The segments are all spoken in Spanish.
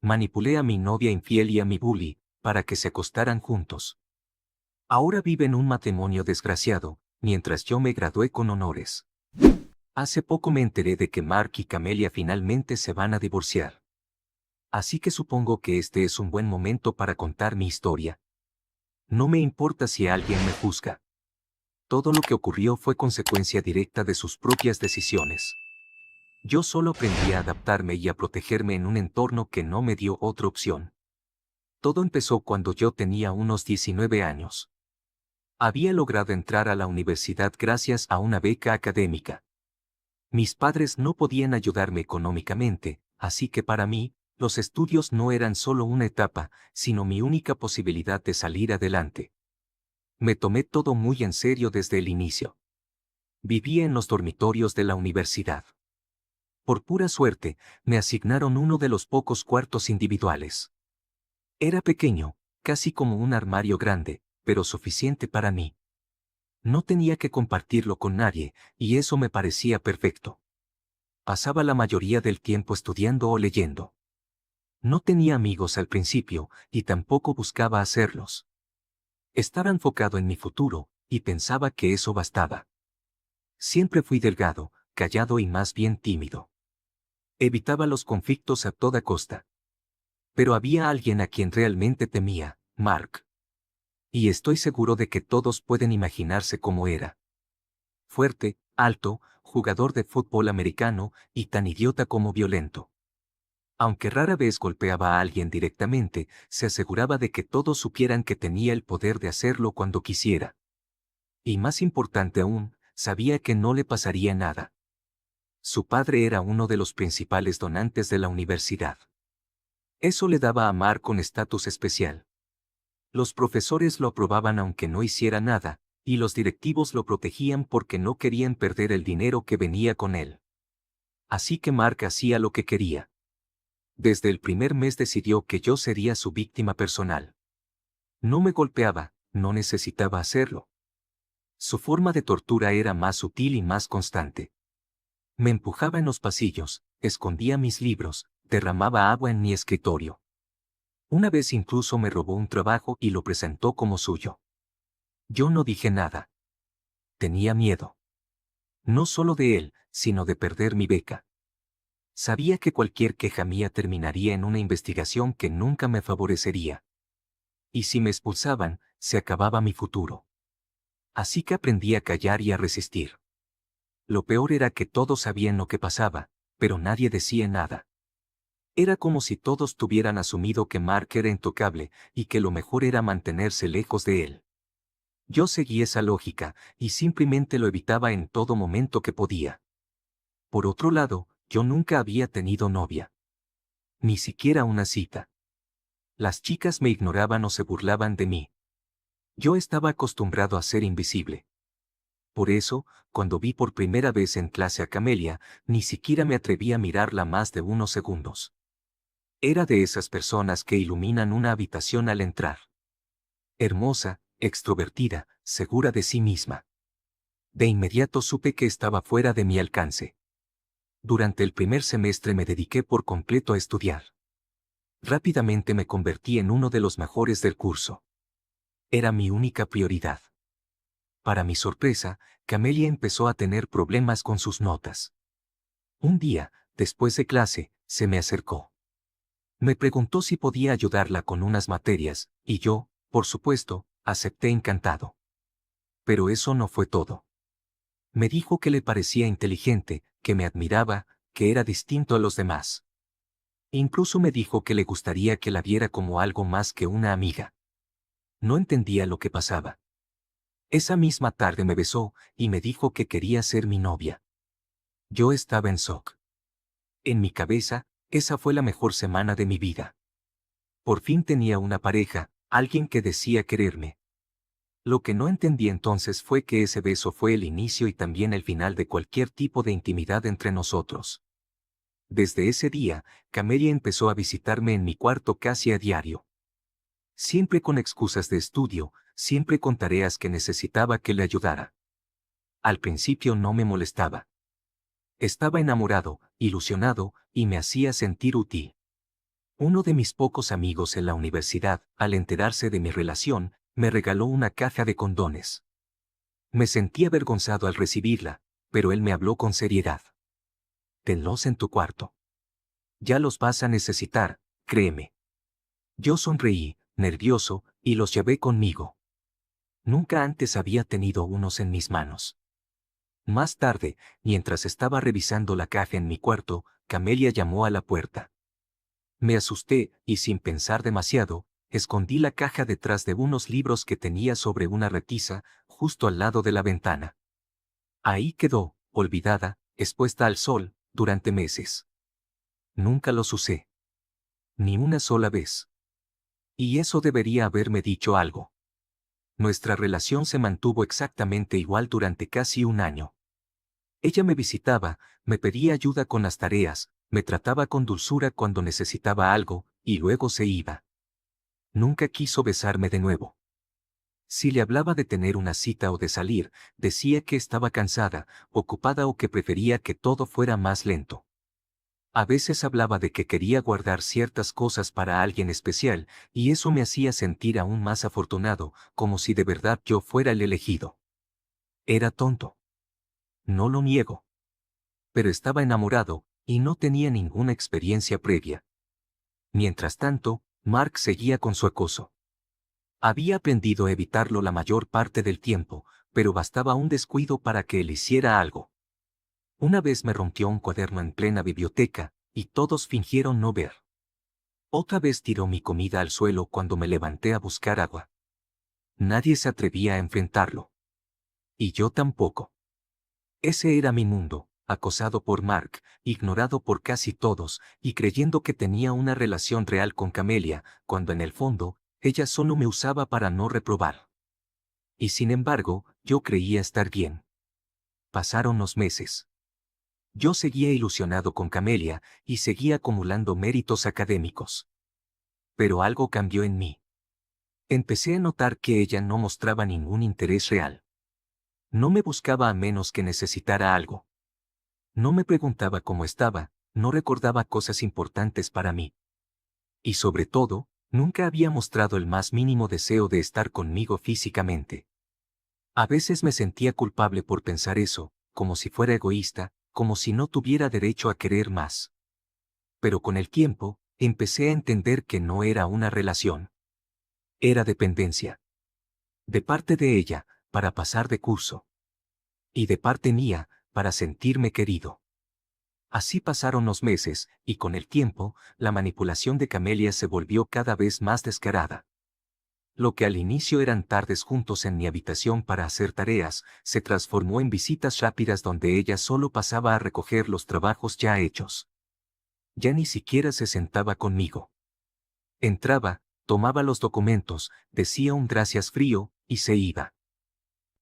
manipulé a mi novia infiel y a mi bully, para que se acostaran juntos. Ahora viven un matrimonio desgraciado, mientras yo me gradué con honores. Hace poco me enteré de que Mark y Camelia finalmente se van a divorciar. Así que supongo que este es un buen momento para contar mi historia. No me importa si alguien me juzga. Todo lo que ocurrió fue consecuencia directa de sus propias decisiones. Yo solo aprendí a adaptarme y a protegerme en un entorno que no me dio otra opción. Todo empezó cuando yo tenía unos 19 años. Había logrado entrar a la universidad gracias a una beca académica. Mis padres no podían ayudarme económicamente, así que para mí, los estudios no eran solo una etapa, sino mi única posibilidad de salir adelante. Me tomé todo muy en serio desde el inicio. Vivía en los dormitorios de la universidad. Por pura suerte, me asignaron uno de los pocos cuartos individuales. Era pequeño, casi como un armario grande, pero suficiente para mí. No tenía que compartirlo con nadie, y eso me parecía perfecto. Pasaba la mayoría del tiempo estudiando o leyendo. No tenía amigos al principio, y tampoco buscaba hacerlos. Estaba enfocado en mi futuro, y pensaba que eso bastaba. Siempre fui delgado, callado y más bien tímido. Evitaba los conflictos a toda costa. Pero había alguien a quien realmente temía, Mark. Y estoy seguro de que todos pueden imaginarse cómo era. Fuerte, alto, jugador de fútbol americano, y tan idiota como violento. Aunque rara vez golpeaba a alguien directamente, se aseguraba de que todos supieran que tenía el poder de hacerlo cuando quisiera. Y más importante aún, sabía que no le pasaría nada. Su padre era uno de los principales donantes de la universidad. Eso le daba a Mark un estatus especial. Los profesores lo aprobaban aunque no hiciera nada, y los directivos lo protegían porque no querían perder el dinero que venía con él. Así que Mark hacía lo que quería. Desde el primer mes decidió que yo sería su víctima personal. No me golpeaba, no necesitaba hacerlo. Su forma de tortura era más sutil y más constante. Me empujaba en los pasillos, escondía mis libros, derramaba agua en mi escritorio. Una vez incluso me robó un trabajo y lo presentó como suyo. Yo no dije nada. Tenía miedo. No solo de él, sino de perder mi beca. Sabía que cualquier queja mía terminaría en una investigación que nunca me favorecería. Y si me expulsaban, se acababa mi futuro. Así que aprendí a callar y a resistir. Lo peor era que todos sabían lo que pasaba, pero nadie decía nada. Era como si todos tuvieran asumido que Mark era intocable, y que lo mejor era mantenerse lejos de él. Yo seguí esa lógica, y simplemente lo evitaba en todo momento que podía. Por otro lado, yo nunca había tenido novia. Ni siquiera una cita. Las chicas me ignoraban o se burlaban de mí. Yo estaba acostumbrado a ser invisible. Por eso, cuando vi por primera vez en clase a Camelia, ni siquiera me atreví a mirarla más de unos segundos. Era de esas personas que iluminan una habitación al entrar. Hermosa, extrovertida, segura de sí misma. De inmediato supe que estaba fuera de mi alcance. Durante el primer semestre me dediqué por completo a estudiar. Rápidamente me convertí en uno de los mejores del curso. Era mi única prioridad. Para mi sorpresa, Camelia empezó a tener problemas con sus notas. Un día, después de clase, se me acercó. Me preguntó si podía ayudarla con unas materias, y yo, por supuesto, acepté encantado. Pero eso no fue todo. Me dijo que le parecía inteligente, que me admiraba, que era distinto a los demás. Incluso me dijo que le gustaría que la viera como algo más que una amiga. No entendía lo que pasaba. Esa misma tarde me besó, y me dijo que quería ser mi novia. Yo estaba en shock. En mi cabeza, esa fue la mejor semana de mi vida. Por fin tenía una pareja, alguien que decía quererme. Lo que no entendí entonces fue que ese beso fue el inicio y también el final de cualquier tipo de intimidad entre nosotros. Desde ese día, Camelia empezó a visitarme en mi cuarto casi a diario. Siempre con excusas de estudio, siempre con tareas que necesitaba que le ayudara. Al principio no me molestaba. Estaba enamorado, ilusionado, y me hacía sentir útil. Uno de mis pocos amigos en la universidad, al enterarse de mi relación, me regaló una caja de condones. Me sentí avergonzado al recibirla, pero él me habló con seriedad. Tenlos en tu cuarto. Ya los vas a necesitar, créeme. Yo sonreí, nervioso, y los llevé conmigo. Nunca antes había tenido unos en mis manos. Más tarde, mientras estaba revisando la caja en mi cuarto, Camelia llamó a la puerta. Me asusté, y sin pensar demasiado, escondí la caja detrás de unos libros que tenía sobre una repisa, justo al lado de la ventana. Ahí quedó, olvidada, expuesta al sol, durante meses. Nunca los usé. Ni una sola vez. Y eso debería haberme dicho algo. Nuestra relación se mantuvo exactamente igual durante casi un año. Ella me visitaba, me pedía ayuda con las tareas, me trataba con dulzura cuando necesitaba algo, y luego se iba. Nunca quiso besarme de nuevo. Si le hablaba de tener una cita o de salir, decía que estaba cansada, ocupada o que prefería que todo fuera más lento. A veces hablaba de que quería guardar ciertas cosas para alguien especial, y eso me hacía sentir aún más afortunado, como si de verdad yo fuera el elegido. Era tonto. No lo niego. Pero estaba enamorado, y no tenía ninguna experiencia previa. Mientras tanto, Mark seguía con su acoso. Había aprendido a evitarlo la mayor parte del tiempo, pero bastaba un descuido para que él hiciera algo. Una vez me rompió un cuaderno en plena biblioteca, y todos fingieron no ver. Otra vez tiró mi comida al suelo cuando me levanté a buscar agua. Nadie se atrevía a enfrentarlo. Y yo tampoco. Ese era mi mundo, acosado por Mark, ignorado por casi todos, y creyendo que tenía una relación real con Camelia, cuando en el fondo, ella solo me usaba para no reprobar. Y sin embargo, yo creía estar bien. Pasaron los meses. Yo seguía ilusionado con Camelia, y seguía acumulando méritos académicos. Pero algo cambió en mí. Empecé a notar que ella no mostraba ningún interés real. No me buscaba a menos que necesitara algo. No me preguntaba cómo estaba, no recordaba cosas importantes para mí. Y sobre todo, nunca había mostrado el más mínimo deseo de estar conmigo físicamente. A veces me sentía culpable por pensar eso, como si fuera egoísta, como si no tuviera derecho a querer más. Pero con el tiempo, empecé a entender que no era una relación. Era dependencia. De parte de ella, para pasar de curso. Y de parte mía, para sentirme querido. Así pasaron los meses, y con el tiempo, la manipulación de Camelia se volvió cada vez más descarada. Lo que al inicio eran tardes juntos en mi habitación para hacer tareas, se transformó en visitas rápidas donde ella solo pasaba a recoger los trabajos ya hechos. Ya ni siquiera se sentaba conmigo. Entraba, tomaba los documentos, decía un gracias frío, y se iba.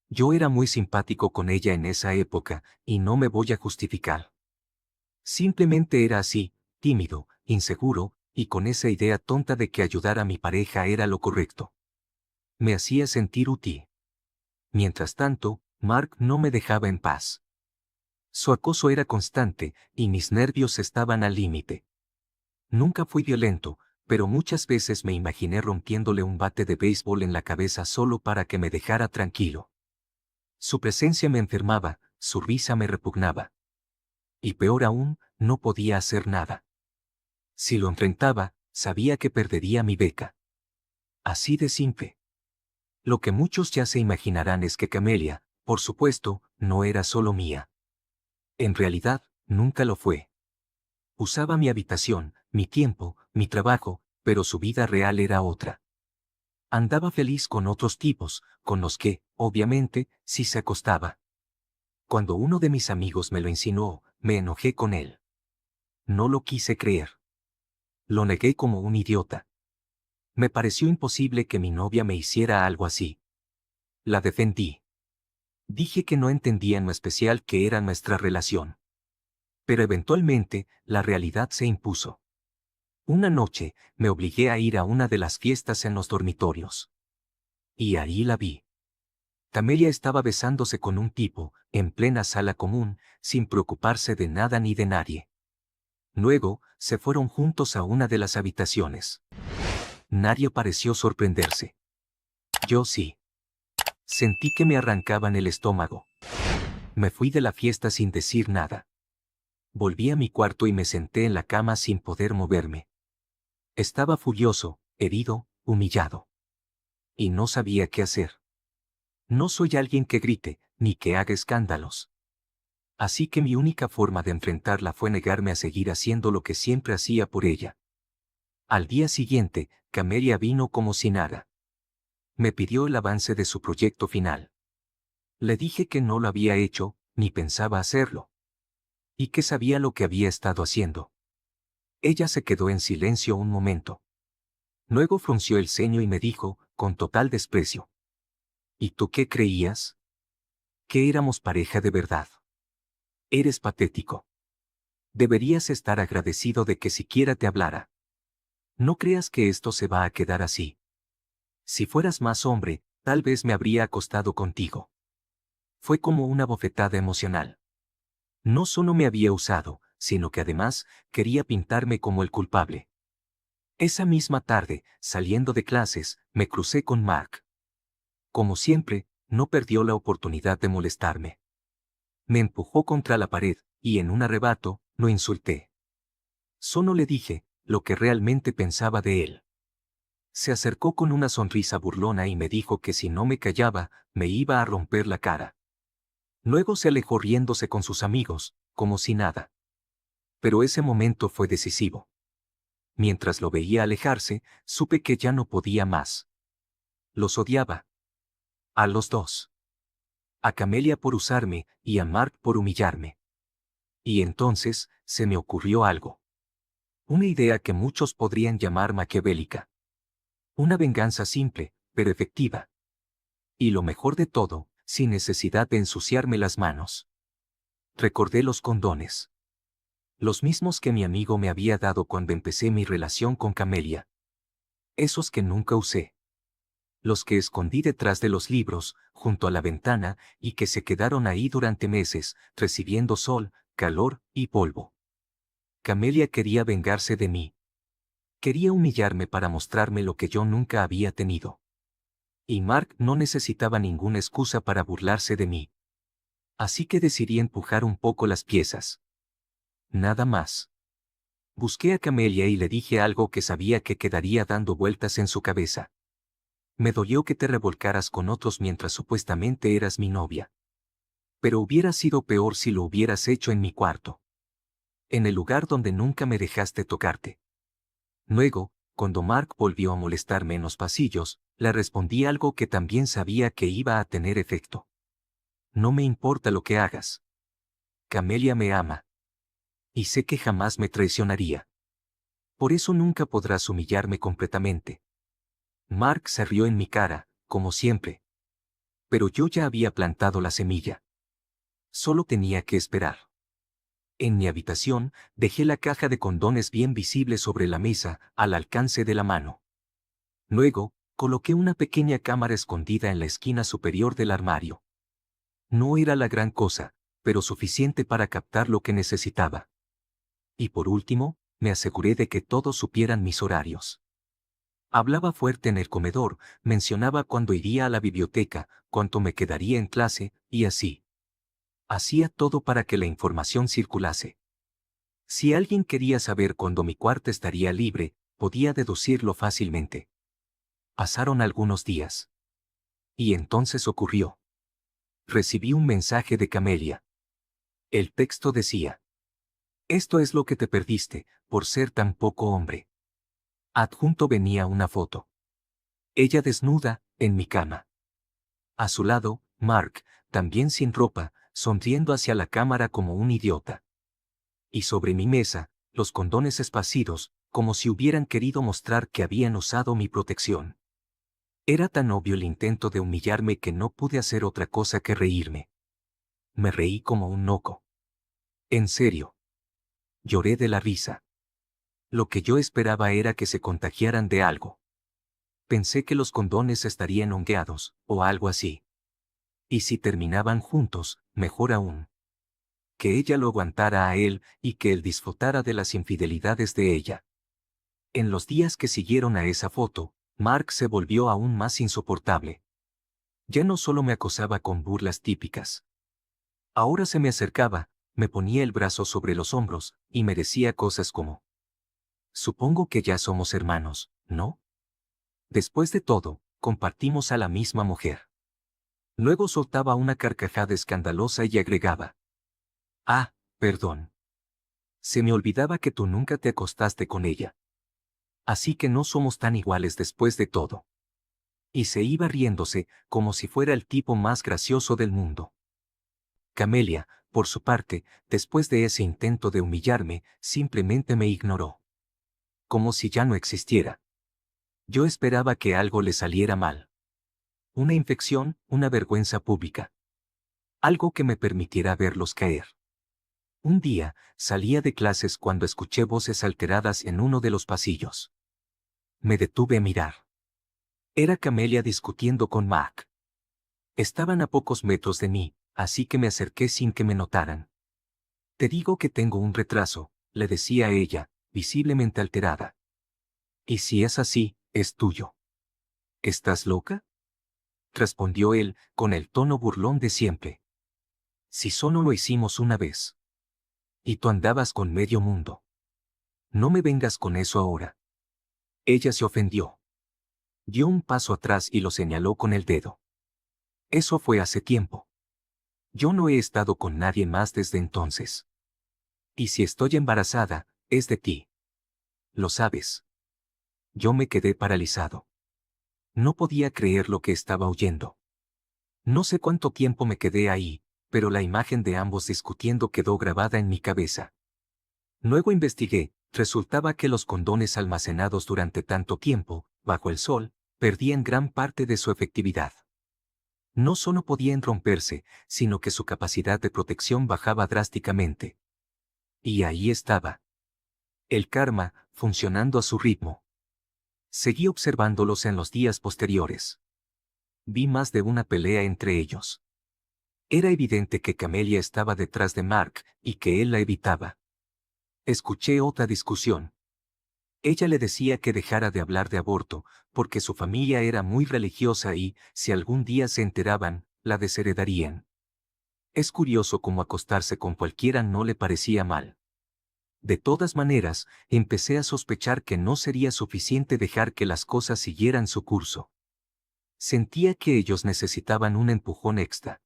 Yo era muy simpático con ella en esa época, y no me voy a justificar. Simplemente era así, tímido, inseguro, y con esa idea tonta de que ayudar a mi pareja era lo correcto. Me hacía sentir útil. Mientras tanto, Mark no me dejaba en paz. Su acoso era constante, y mis nervios estaban al límite. Nunca fui violento, pero muchas veces me imaginé rompiéndole un bate de béisbol en la cabeza solo para que me dejara tranquilo. Su presencia me enfermaba, su risa me repugnaba. Y peor aún, no podía hacer nada. Si lo enfrentaba, sabía que perdería mi beca. Así de simple. Lo que muchos ya se imaginarán es que Camelia, por supuesto, no era solo mía. En realidad, nunca lo fue. Usaba mi habitación, mi tiempo, mi trabajo, pero su vida real era otra. Andaba feliz con otros tipos, con los que, obviamente, sí se acostaba. Cuando uno de mis amigos me lo insinuó, me enojé con él. No lo quise creer. Lo negué como un idiota. Me pareció imposible que mi novia me hiciera algo así. La defendí. Dije que no entendía en lo especial que era nuestra relación. Pero eventualmente, la realidad se impuso. Una noche, me obligué a ir a una de las fiestas en los dormitorios. Y ahí la vi. Camelia estaba besándose con un tipo, en plena sala común, sin preocuparse de nada ni de nadie. Luego, se fueron juntos a una de las habitaciones. Nadie pareció sorprenderse. Yo sí. Sentí que me arrancaban el estómago. Me fui de la fiesta sin decir nada. Volví a mi cuarto y me senté en la cama sin poder moverme. Estaba furioso, herido, humillado. Y no sabía qué hacer. No soy alguien que grite, ni que haga escándalos. Así que mi única forma de enfrentarla fue negarme a seguir haciendo lo que siempre hacía por ella. Al día siguiente, Camelia vino como si nada. Me pidió el avance de su proyecto final. Le dije que no lo había hecho, ni pensaba hacerlo. Y que sabía lo que había estado haciendo. Ella se quedó en silencio un momento. Luego frunció el ceño y me dijo, con total desprecio: ¿Y tú qué creías? Que éramos pareja de verdad. Eres patético. Deberías estar agradecido de que siquiera te hablara. No creas que esto se va a quedar así. Si fueras más hombre, tal vez me habría acostado contigo. Fue como una bofetada emocional. No solo me había usado, sino que además quería pintarme como el culpable. Esa misma tarde, saliendo de clases, me crucé con Mark. Como siempre, no perdió la oportunidad de molestarme. Me empujó contra la pared, y en un arrebato, lo insulté. Solo le dije lo que realmente pensaba de él. Se acercó con una sonrisa burlona y me dijo que si no me callaba, me iba a romper la cara. Luego se alejó riéndose con sus amigos, como si nada. Pero ese momento fue decisivo. Mientras lo veía alejarse, supe que ya no podía más. Los odiaba. A los dos. A Camelia por usarme, y a Mark por humillarme. Y entonces, se me ocurrió algo. Una idea que muchos podrían llamar maquiavélica. Una venganza simple, pero efectiva. Y lo mejor de todo, sin necesidad de ensuciarme las manos. Recordé los condones. Los mismos que mi amigo me había dado cuando empecé mi relación con Camelia. Esos que nunca usé. Los que escondí detrás de los libros, junto a la ventana, y que se quedaron ahí durante meses, recibiendo sol, calor y polvo. Camelia quería vengarse de mí. Quería humillarme para mostrarme lo que yo nunca había tenido. Y Mark no necesitaba ninguna excusa para burlarse de mí. Así que decidí empujar un poco las piezas. Nada más. Busqué a Camelia y le dije algo que sabía que quedaría dando vueltas en su cabeza. Me dolió que te revolcaras con otros mientras supuestamente eras mi novia. Pero hubiera sido peor si lo hubieras hecho en mi cuarto. En el lugar donde nunca me dejaste tocarte. Luego, cuando Mark volvió a molestarme en los pasillos, le respondí algo que también sabía que iba a tener efecto. No me importa lo que hagas. Camelia me ama. Y sé que jamás me traicionaría. Por eso nunca podrás humillarme completamente. Mark se rió en mi cara, como siempre. Pero yo ya había plantado la semilla. Solo tenía que esperar. En mi habitación, dejé la caja de condones bien visible sobre la mesa, al alcance de la mano. Luego, coloqué una pequeña cámara escondida en la esquina superior del armario. No era la gran cosa, pero suficiente para captar lo que necesitaba. Y por último, me aseguré de que todos supieran mis horarios. Hablaba fuerte en el comedor, mencionaba cuándo iría a la biblioteca, cuánto me quedaría en clase, y así. Hacía todo para que la información circulase. Si alguien quería saber cuándo mi cuarto estaría libre, podía deducirlo fácilmente. Pasaron algunos días. Y entonces ocurrió. Recibí un mensaje de Camelia. El texto decía: esto es lo que te perdiste, por ser tan poco hombre. Adjunto venía una foto. Ella desnuda, en mi cama. A su lado, Mark, también sin ropa, sonriendo hacia la cámara como un idiota. Y sobre mi mesa, los condones esparcidos, como si hubieran querido mostrar que habían usado mi protección. Era tan obvio el intento de humillarme que no pude hacer otra cosa que reírme. Me reí como un loco. En serio. Lloré de la risa. Lo que yo esperaba era que se contagiaran de algo. Pensé que los condones estarían hongueados, o algo así. Y si terminaban juntos, mejor aún. que ella lo aguantara a él y que él disfrutara de las infidelidades de ella. En los días que siguieron a esa foto, Mark se volvió aún más insoportable. Ya no solo me acosaba con burlas típicas. Ahora se me acercaba, me ponía el brazo sobre los hombros, y me decía cosas como: supongo que ya somos hermanos, ¿no? Después de todo, compartimos a la misma mujer. Luego soltaba una carcajada escandalosa y agregaba: ah, perdón. Se me olvidaba que tú nunca te acostaste con ella. Así que no somos tan iguales después de todo. Y se iba riéndose, como si fuera el tipo más gracioso del mundo. Camelia, por su parte, después de ese intento de humillarme, simplemente me ignoró. Como si ya no existiera. Yo esperaba que algo le saliera mal. Una infección, una vergüenza pública. Algo que me permitiera verlos caer. Un día, salía de clases cuando escuché voces alteradas en uno de los pasillos. Me detuve a mirar. Era Camelia discutiendo con Mark. Estaban a pocos metros de mí, así que me acerqué sin que me notaran. Te digo que tengo un retraso, le decía a ella, visiblemente alterada. Y si es así, es tuyo. ¿Estás loca?, respondió él, con el tono burlón de siempre. Si solo lo hicimos una vez. Y tú andabas con medio mundo. No me vengas con eso ahora. Ella se ofendió. Dio un paso atrás y lo señaló con el dedo. Eso fue hace tiempo. Yo no he estado con nadie más desde entonces. Y si estoy embarazada, es de ti. Lo sabes. Yo me quedé paralizado. No podía creer lo que estaba oyendo. No sé cuánto tiempo me quedé ahí, pero la imagen de ambos discutiendo quedó grabada en mi cabeza. Luego investigué, resultaba que los condones almacenados durante tanto tiempo, bajo el sol, perdían gran parte de su efectividad. No solo podían romperse, sino que su capacidad de protección bajaba drásticamente. Y ahí estaba. El karma, funcionando a su ritmo. Seguí observándolos en los días posteriores. Vi más de una pelea entre ellos. Era evidente que Camelia estaba detrás de Mark, y que él la evitaba. Escuché otra discusión. Ella le decía que dejara de hablar de aborto, porque su familia era muy religiosa y, si algún día se enteraban, la desheredarían. Es curioso cómo acostarse con cualquiera no le parecía mal. De todas maneras, empecé a sospechar que no sería suficiente dejar que las cosas siguieran su curso. Sentía que ellos necesitaban un empujón extra.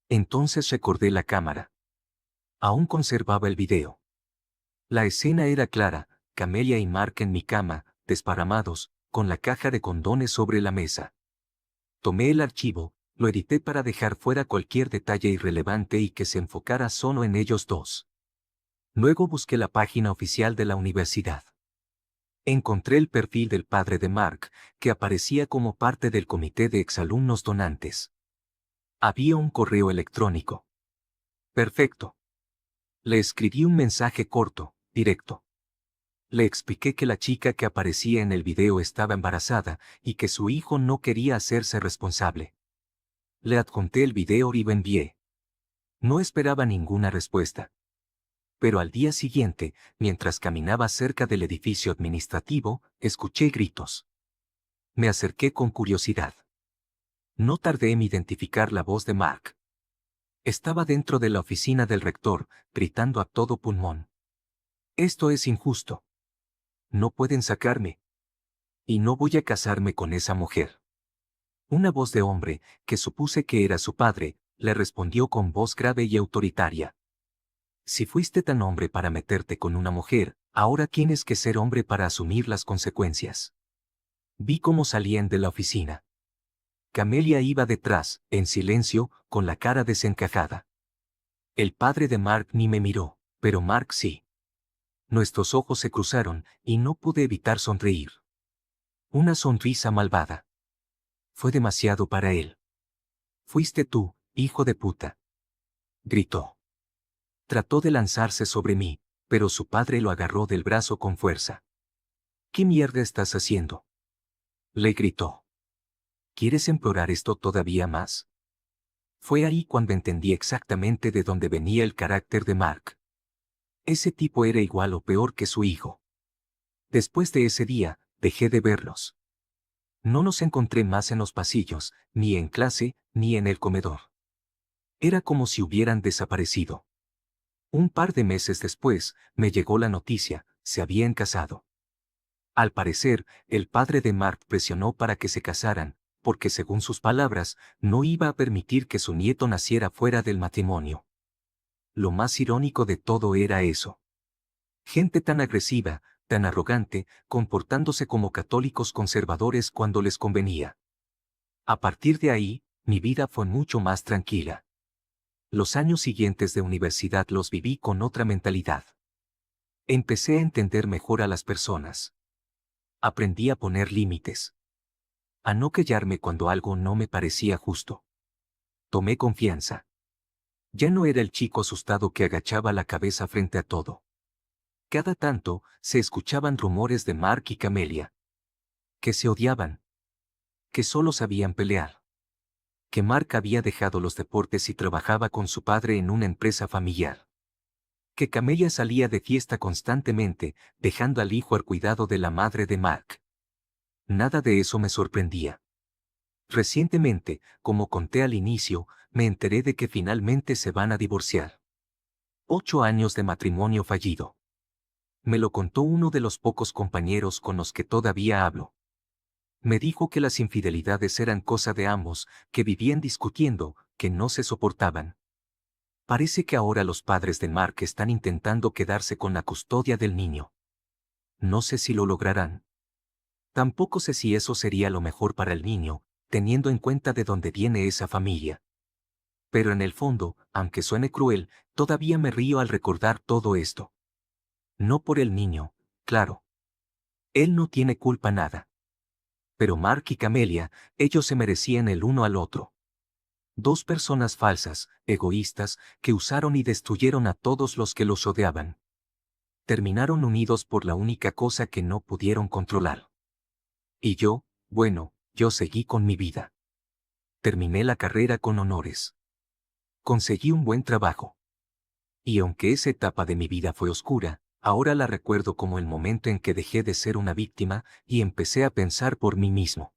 Entonces recordé la cámara. Aún conservaba el video. La escena era clara, Camelia y Mark en mi cama, desparramados, con la caja de condones sobre la mesa. Tomé el archivo, lo edité para dejar fuera cualquier detalle irrelevante y que se enfocara solo en ellos dos. Luego busqué la página oficial de la universidad. Encontré el perfil del padre de Mark, que aparecía como parte del comité de exalumnos donantes. Había un correo electrónico. Perfecto. Le escribí un mensaje corto, directo. Le expliqué que la chica que aparecía en el video estaba embarazada y que su hijo no quería hacerse responsable. Le adjunté el video y lo envié. No esperaba ninguna respuesta. Pero al día siguiente, mientras caminaba cerca del edificio administrativo, escuché gritos. Me acerqué con curiosidad. No tardé en identificar la voz de Mark. Estaba dentro de la oficina del rector, gritando a todo pulmón. Esto es injusto. No pueden sacarme. Y no voy a casarme con esa mujer. Una voz de hombre, que supuse que era su padre, le respondió con voz grave y autoritaria. Si fuiste tan hombre para meterte con una mujer, ahora tienes que ser hombre para asumir las consecuencias. Vi cómo salían de la oficina. Camelia iba detrás, en silencio, con la cara desencajada. El padre de Mark ni me miró, pero Mark sí. Nuestros ojos se cruzaron, y no pude evitar sonreír. Una sonrisa malvada. Fue demasiado para él. Fuiste tú, hijo de puta. Gritó. Trató de lanzarse sobre mí, pero su padre lo agarró del brazo con fuerza. ¿Qué mierda estás haciendo?, le gritó. ¿Quieres empeorar esto todavía más? Fue ahí cuando entendí exactamente de dónde venía el carácter de Mark. Ese tipo era igual o peor que su hijo. Después de ese día, dejé de verlos. No los encontré más en los pasillos, ni en clase, ni en el comedor. Era como si hubieran desaparecido. Un par de meses después, me llegó la noticia: se habían casado. Al parecer, el padre de Mark presionó para que se casaran, porque según sus palabras, no iba a permitir que su nieto naciera fuera del matrimonio. Lo más irónico de todo era eso. Gente tan agresiva, tan arrogante, comportándose como católicos conservadores cuando les convenía. A partir de ahí, mi vida fue mucho más tranquila. Los años siguientes de universidad los viví con otra mentalidad. Empecé a entender mejor a las personas. Aprendí a poner límites. A no callarme cuando algo no me parecía justo. Tomé confianza. Ya no era el chico asustado que agachaba la cabeza frente a todo. Cada tanto, se escuchaban rumores de Mark y Camelia. Que se odiaban. Que solo sabían pelear. Que Mark había dejado los deportes y trabajaba con su padre en una empresa familiar. Que Camelia salía de fiesta constantemente, dejando al hijo al cuidado de la madre de Mark. Nada de eso me sorprendía. Recientemente, como conté al inicio, me enteré de que finalmente se van a divorciar. 8 años de matrimonio fallido. Me lo contó uno de los pocos compañeros con los que todavía hablo. Me dijo que las infidelidades eran cosa de ambos, que vivían discutiendo, que no se soportaban. Parece que ahora los padres de Mark están intentando quedarse con la custodia del niño. No sé si lo lograrán. Tampoco sé si eso sería lo mejor para el niño, teniendo en cuenta de dónde viene esa familia. Pero en el fondo, aunque suene cruel, todavía me río al recordar todo esto. No por el niño, claro. Él no tiene culpa nada. Pero Mark y Camelia, ellos se merecían el uno al otro. Dos personas falsas, egoístas, que usaron y destruyeron a todos los que los odiaban. Terminaron unidos por la única cosa que no pudieron controlar. Y yo, bueno, yo seguí con mi vida. Terminé la carrera con honores. Conseguí un buen trabajo. Y aunque esa etapa de mi vida fue oscura, ahora la recuerdo como el momento en que dejé de ser una víctima y empecé a pensar por mí mismo.